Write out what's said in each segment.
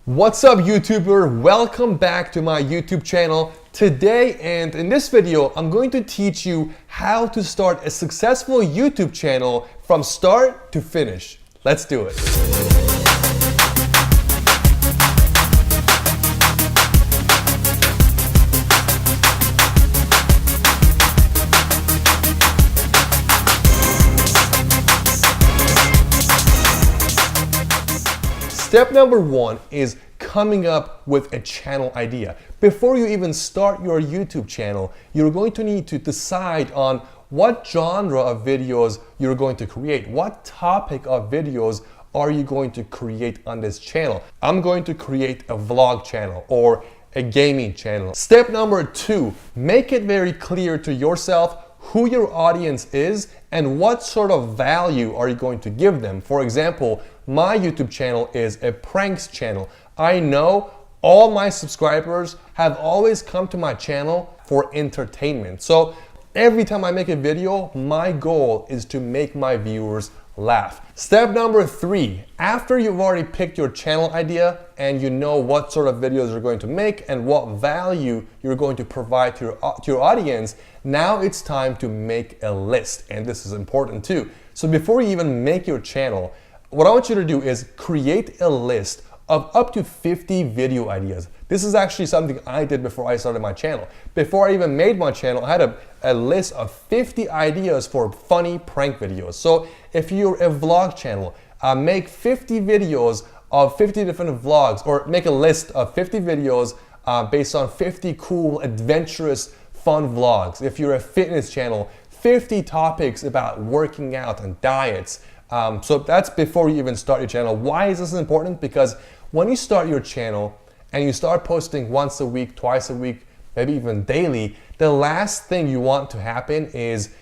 What's up, YouTuber? Welcome back to my YouTube channel. Today and in this video, I'm going to teach you how to start a successful YouTube channel from start to finish. Let's do it. Step number one is coming up with a channel idea. Before you even start your YouTube channel, you're going to need to decide on what genre of videos you're going to create. What topic of videos are you going to create on this channel? I'm going to create a vlog channel or a gaming channel. Step number two, make it very clear to yourself who your audience is and what sort of value are you going to give them. For example, my YouTube channel is a pranks channel. I know all my subscribers have always come to my channel for entertainment. So every time I make a video, my goal is to make my viewers laugh. Step number three, after you've already picked your channel idea and you know what sort of videos you're going to make and what value you're going to provide to your audience, now it's time to make a list. And this is important too. So before you even make your channel, what I want you to do is create a list of up to 50 video ideas. This is actually something I did before I started my channel. Before I even made my channel, I had a list of 50 ideas for funny prank videos. So if you're a vlog channel, make 50 videos of 50 different vlogs, or make a list of 50 videos based on 50 cool, adventurous, fun vlogs. If you're a fitness channel, 50 topics about working out and diets. So that's before you even start your channel. Why is this important? Because when you start your channel and you start posting once a week, twice a week, maybe even daily, the last thing you want to happen is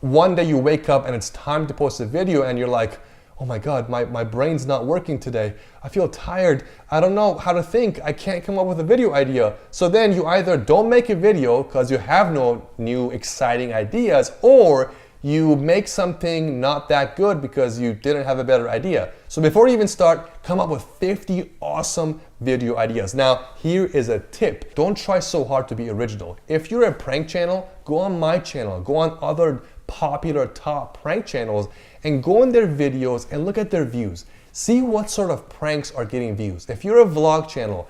one day you wake up and it's time to post a video and you're like, oh my God, my brain's not working today. I feel tired. I don't know how to think. I can't come up with a video idea. So then you either don't make a video because you have no new exciting ideas, or you make something not that good because you didn't have a better idea. So before you even start, come up with 50 awesome video ideas. Now, here is a tip. Don't try so hard to be original. If you're a prank channel, go on my channel, go on other popular top prank channels and go in their videos and look at their views. See what sort of pranks are getting views. If you're a vlog channel,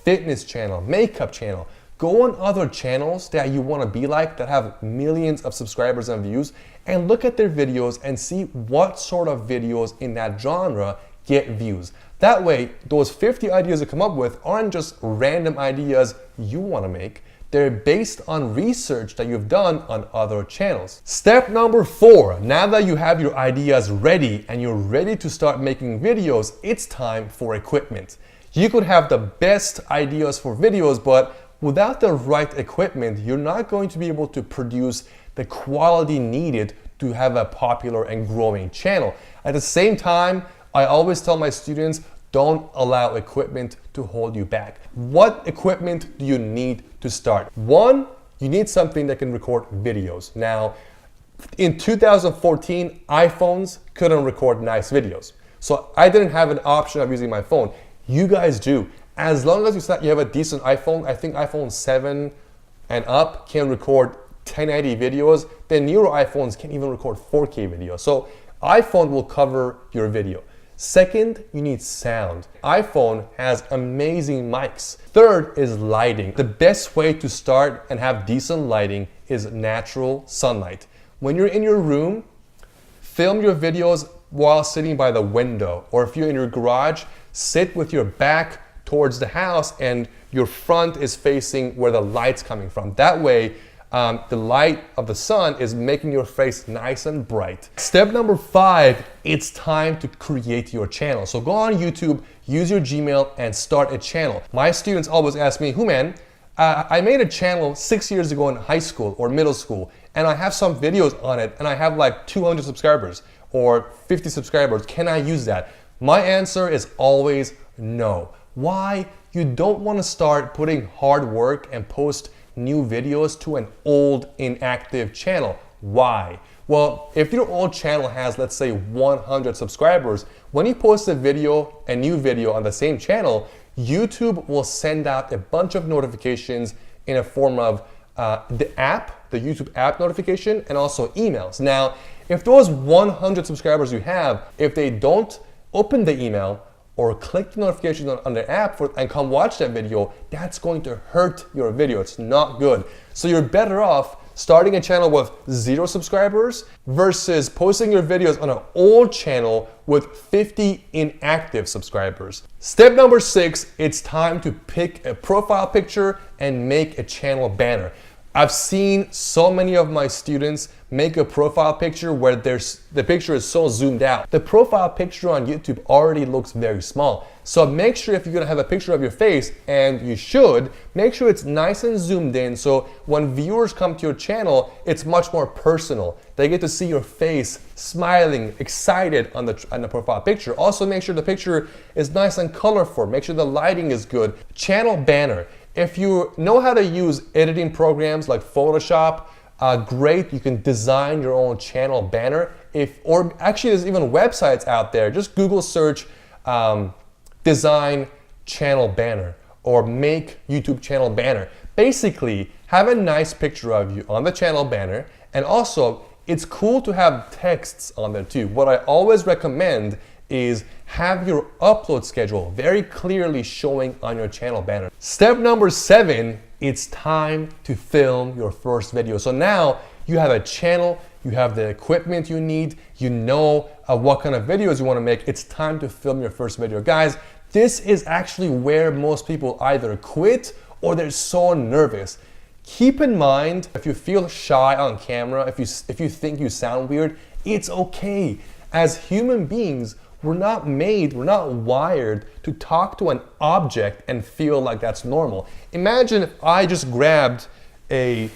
fitness channel, makeup channel, go on other channels that you want to be like, that have millions of subscribers and views, and look at their videos and see what sort of videos in that genre get views. That way, those 50 ideas you come up with aren't just random ideas you want to make. They're based on research that you've done on other channels. Step number four, now that you have your ideas ready and you're ready to start making videos, it's time for equipment. You could have the best ideas for videos, but without the right equipment, you're not going to be able to produce the quality needed to have a popular and growing channel. At the same time, I always tell my students, don't allow equipment to hold you back. What equipment do you need to start? One, you need something that can record videos. Now, in 2014, iPhones couldn't record nice videos. So I didn't have an option of using my phone. You guys do. As long as you have a decent iPhone, I think iPhone 7 and up can record 1080 videos, then newer iPhones can even record 4K videos. So iPhone will cover your video. Second, you need sound. iPhone has amazing mics. Third is lighting. The best way to start and have decent lighting is natural sunlight. When you're in your room, film your videos while sitting by the window. Or if you're in your garage, sit with your back towards the house and your front is facing where the light's coming from. That way, the light of the sun is making your face nice and bright. Step number five, it's time to create your channel. So go on YouTube, use your Gmail and start a channel. My students always ask me, Human, I made a channel 6 years ago in high school or middle school and I have some videos on it and I have like 200 subscribers or 50 subscribers. Can I use that? My answer is always no. Why? You don't want to start putting hard work and post new videos to an old, inactive channel. Why? Well, if your old channel has, let's say, 100 subscribers, when you post a new video on the same channel, YouTube will send out a bunch of notifications in a form of the YouTube app notification, and also emails. Now, if those 100 subscribers you have, if they don't open the email or click the notifications on the app and come watch that video, that's going to hurt your video. It's not good. So you're better off starting a channel with 0 subscribers versus posting your videos on an old channel with 50 inactive subscribers. Step number 6, it's time to pick a profile picture and make a channel banner. I've seen so many of my students make a profile picture where the picture is so zoomed out. The profile picture on YouTube already looks very small. So make sure if you're gonna have a picture of your face, and you should, make sure it's nice and zoomed in so when viewers come to your channel, it's much more personal. They get to see your face smiling, excited on the profile picture. Also make sure the picture is nice and colorful. Make sure the lighting is good. Channel banner. If you know how to use editing programs like Photoshop, great, you can design your own channel banner. Or actually there's even websites out there. Just Google search design channel banner or make YouTube channel banner. Basically, have a nice picture of you on the channel banner, and also it's cool to have texts on there too. What I always recommend is have your upload schedule very clearly showing on your channel banner. Step number 7, it's time to film your first video. So now you have a channel, you have the equipment you need, you know what kind of videos you want to make. It's time to film your first video. Guys, this is actually where most people either quit or they're so nervous. Keep in mind, if you feel shy on camera, if you think you sound weird, it's okay. As human beings, we're not wired to talk to an object and feel like that's normal. Imagine if I just grabbed a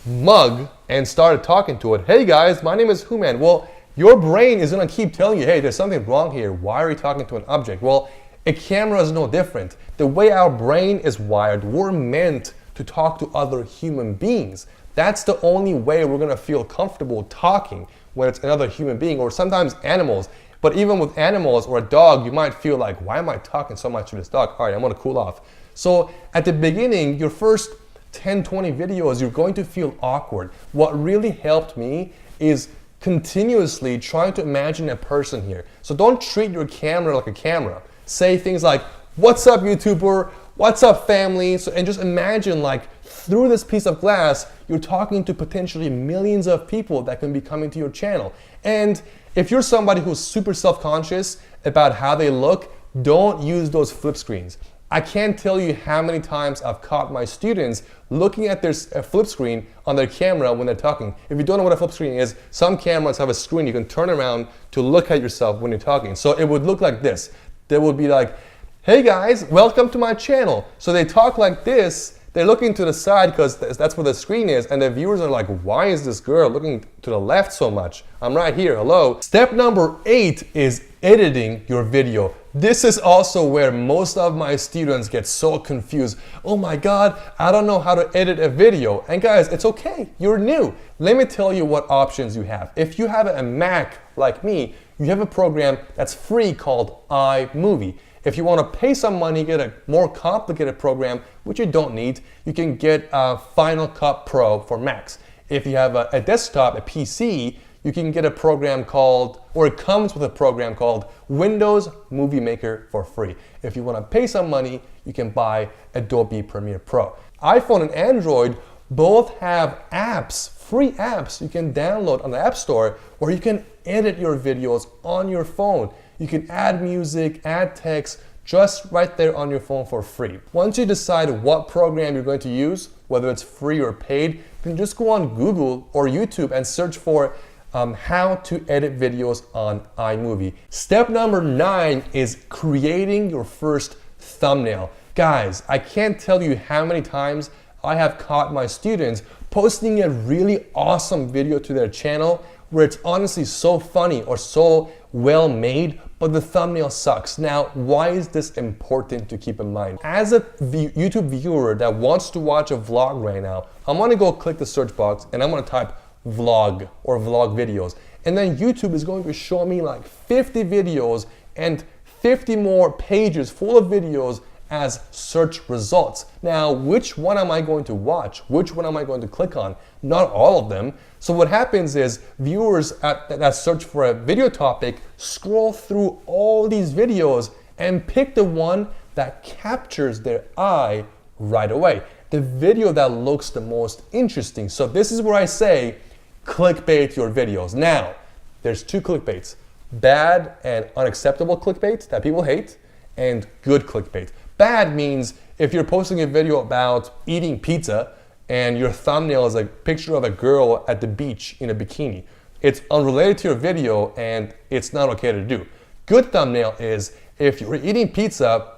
mug and started talking to it. Hey guys, my name is Human. Well, your brain is gonna keep telling you, hey, there's something wrong here. Why are you talking to an object? Well, a camera is no different. The way our brain is wired, we're meant to talk to other human beings. That's the only way we're gonna feel comfortable talking, when it's another human being, or sometimes animals. But even with animals or a dog, you might feel like, why am I talking so much to this dog? All right, I'm gonna cool off. So at the beginning, your first 10, 20 videos, you're going to feel awkward. What really helped me is continuously trying to imagine a person here. So don't treat your camera like a camera. Say things like, what's up YouTuber? What's up family? And just imagine like through this piece of glass, you're talking to potentially millions of people that can be coming to your channel. And if you're somebody who's super self-conscious about how they look, don't use those flip screens. I can't tell you how many times I've caught my students looking at their flip screen on their camera when they're talking. If you don't know what a flip screen is, some cameras have a screen you can turn around to look at yourself when you're talking. So it would look like this. They would be like, hey guys, welcome to my channel. So they talk like this. They're looking to the side because that's where the screen is, and the viewers are like, why is this girl looking to the left so much? I'm right here, hello. Step number 8 is editing your video. This is also where most of my students get so confused. Oh my God, I don't know how to edit a video. And guys, it's okay, you're new. Let me tell you what options you have. If you have a Mac like me, you have a program that's free called iMovie. If you want to pay some money, get a more complicated program, which you don't need, you can get Final Cut Pro for Macs. If you have a desktop, a PC, you can get a program called, or it comes with a program called Windows Movie Maker for free. If you want to pay some money, you can buy Adobe Premiere Pro. iPhone and Android both have apps, free apps you can download on the App Store, where you can edit your videos on your phone. You can add music, add text, just right there on your phone for free. Once you decide what program you're going to use, whether it's free or paid, you can just go on Google or YouTube and search for how to edit videos on iMovie. Step number 9 is creating your first thumbnail. Guys, I can't tell you how many times I have caught my students posting a really awesome video to their channel where it's honestly so funny or so well made, but the thumbnail sucks. Now, why is this important to keep in mind? As a YouTube viewer that wants to watch a vlog right now, I'm gonna go click the search box and I'm gonna type vlog or vlog videos. And then YouTube is going to show me like 50 videos and 50 more pages full of videos as search results. Now, which one am I going to watch? Which one am I going to click on? Not all of them. So what happens is viewers that search for a video topic scroll through all these videos and pick the one that captures their eye right away. The video that looks the most interesting. So this is where I say clickbait your videos. Now, there's two clickbaits: bad and unacceptable clickbait that people hate, and good clickbait. Bad means if you're posting a video about eating pizza and your thumbnail is a picture of a girl at the beach in a bikini. It's unrelated to your video and it's not okay to do. Good thumbnail is if you're eating pizza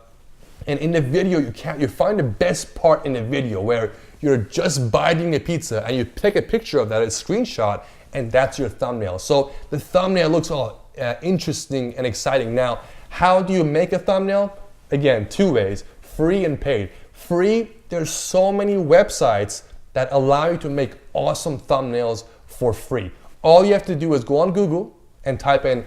and in the video you find the best part in the video where you're just biting the pizza and you take a picture of that, a screenshot, and that's your thumbnail. So the thumbnail looks all interesting and exciting. Now, how do you make a thumbnail? Again, two ways: free and paid. Free, there's so many websites that allow you to make awesome thumbnails for free. All you have to do is go on Google and type in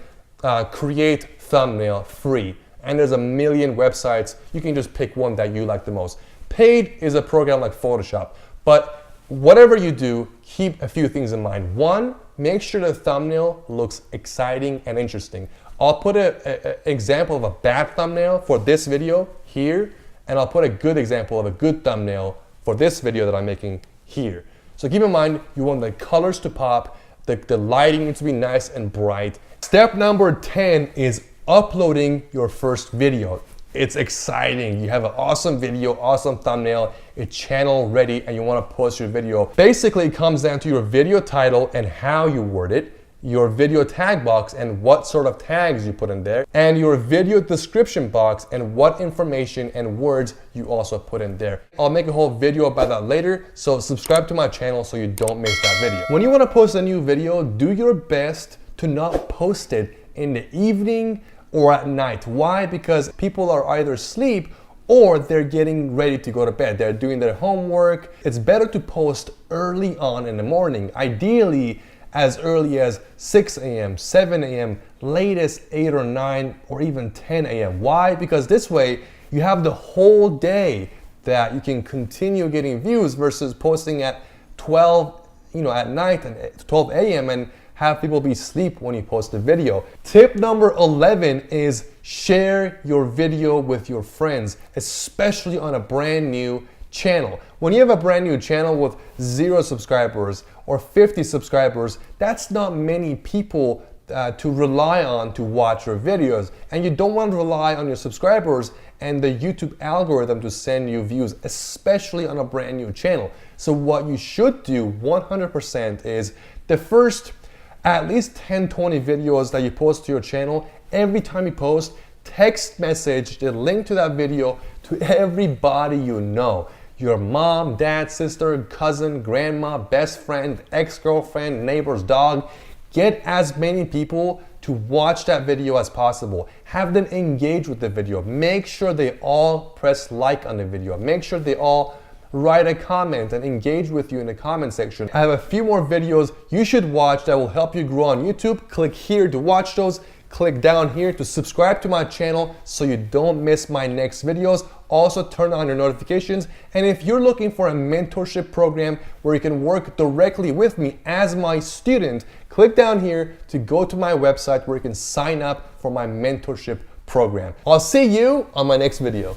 create thumbnail free. And there's a million websites. You can just pick one that you like the most. Paid is a program like Photoshop. But whatever you do, keep a few things in mind. One, make sure the thumbnail looks exciting and interesting. I'll put an example of a bad thumbnail for this video here, and I'll put a good example of a good thumbnail for this video that I'm making here. So keep in mind, you want the colors to pop, the lighting needs to be nice and bright. Step number 10 is uploading your first video. It's exciting. You have an awesome video, awesome thumbnail, a channel ready, and you want to post your video. Basically, it comes down to your video title and how you word it, your video tag box and what sort of tags you put in there, and your video description box and what information and words you also put in there. I'll make a whole video about that later, so subscribe to my channel so you don't miss that video. When you want to post a new video, do your best to not post it in the evening or at night. Why? Because people are either asleep or they're getting ready to go to bed. They're doing their homework. It's better to post early on in the morning, ideally as early as 6 a.m., 7 a.m., latest 8 or 9 or even 10 a.m. Why? Because this way you have the whole day that you can continue getting views versus posting at 12, at night and 12 a.m. and have people be asleep when you post a video. Tip number 11 is share your video with your friends, especially on a brand new channel. When you have a brand new channel with 0 subscribers or 50 subscribers, that's not many people to rely on to watch your videos. And you don't want to rely on your subscribers and the YouTube algorithm to send you views, especially on a brand new channel. So what you should do 100% is the first at least 10-20 videos that you post to your channel, every time you post, text message the link to that video to everybody you know. Your mom, dad, sister, cousin, grandma, best friend, ex-girlfriend, neighbor's dog. Get as many people to watch that video as possible. Have them engage with the video. Make sure they all press like on the video. Make sure they all write a comment and engage with you in the comment section. I have a few more videos you should watch that will help you grow on YouTube. Click here to watch those. Click down here to subscribe to my channel so you don't miss my next videos. Also turn on your notifications. And if you're looking for a mentorship program where you can work directly with me as my student, click down here to go to my website where you can sign up for my mentorship program. I'll see you on my next video.